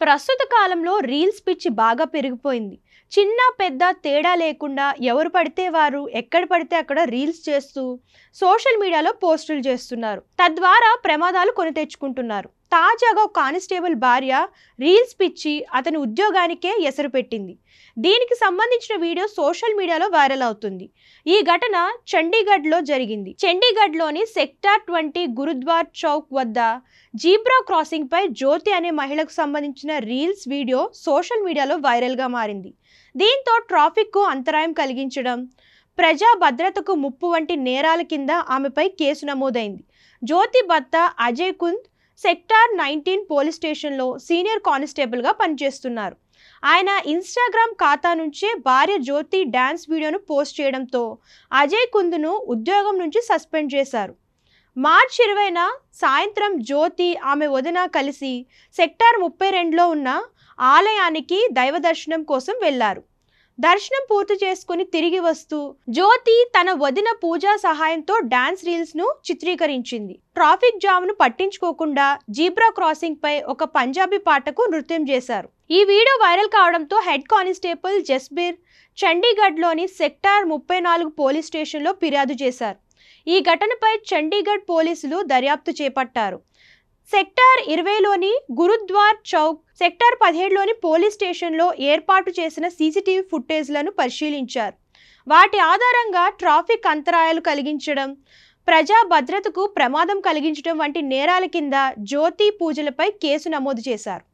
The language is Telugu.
ప్రస్తుత కాలంలో రీల్స్ పిచ్చి బాగా పెరిగిపోయింది. చిన్న పెద్ద తేడా లేకుండా ఎవరు పడితే వారు ఎక్కడ పడితే అక్కడ రీల్స్ చేస్తూ సోషల్ మీడియాలో పోస్టులు చేస్తున్నారు. తద్వారా ప్రమాదాలు కొని తెచ్చుకుంటున్నారు. తాజాగా ఒక కానిస్టేబుల్ భార్య రీల్స్ పిచ్చి అతని ఉద్యోగానికే ఎసరు పెట్టింది. దీనికి సంబంధించిన వీడియో సోషల్ మీడియాలో వైరల్ అవుతుంది. ఈ ఘటన చండీగఢ్లో జరిగింది. చండీగఢ్లోని సెక్టార్ 20 గురుద్వార్ చౌక్ వద్ద జీబ్రా క్రాసింగ్ పై జ్యోతి అనే మహిళకు సంబంధించిన రీల్స్ వీడియో సోషల్ మీడియాలో వైరల్గా మారింది. దీంతో ట్రాఫిక్కు అంతరాయం కలిగించడం, ప్రజా భద్రతకు ముప్పు వంటి నేరాల కింద ఆమెపై కేసు నమోదైంది. జ్యోతి భర్త అజయ్ కుంద్ సెక్టార్ 19 పోలీస్ స్టేషన్లో సీనియర్ కానిస్టేబుల్గా పనిచేస్తున్నారు. ఆయన ఇన్స్టాగ్రామ్ ఖాతా నుంచే భార్య జ్యోతి డ్యాన్స్ వీడియోను పోస్ట్ చేయడంతో అజయ్ కుంద్ను ఉద్యోగం నుంచి సస్పెండ్ చేశారు. మార్చి 20న సాయంత్రం జ్యోతి ఆమె వదిన కలిసి సెక్టార్ 32లో ఉన్న ఆలయానికి దైవ దర్శనం కోసం వెళ్లారు. దర్శనం పూర్తి చేసుకుని తిరిగి వస్తూ జ్యోతి తన వదిన పూజా సహాయంతో డాన్స్ రీల్స్ ను చిత్రీకరించింది. ట్రాఫిక్ జామ్ ను పట్టించుకోకుండా జీబ్రా క్రాసింగ్ పై ఒక పంజాబీ పాటకు నృత్యం చేశారు. ఈ వీడియో వైరల్ కావడంతో హెడ్ కానిస్టేబుల్ జస్బీర్ చండీగఢ్లోని సెక్టార్ 34 పోలీస్ స్టేషన్లో ఫిర్యాదు చేశారు. ఈ ఘటనపై చండీగఢ్ పోలీసులు దర్యాప్తు చేపట్టారు. సెక్టార్ 20లోని గురుద్వార్ చౌక్, సెక్టార్ 17లోని పోలీస్ స్టేషన్లో ఏర్పాటు చేసిన సీసీటీవీ ఫుటేజ్లను పరిశీలించారు. వాటి ఆధారంగా ట్రాఫిక్ అంతరాయాలు కలిగించడం, ప్రజా భద్రతకు ప్రమాదం కలిగించడం వంటి నేరాల కింద జ్యోతి పూజలపై కేసు నమోదు చేశారు.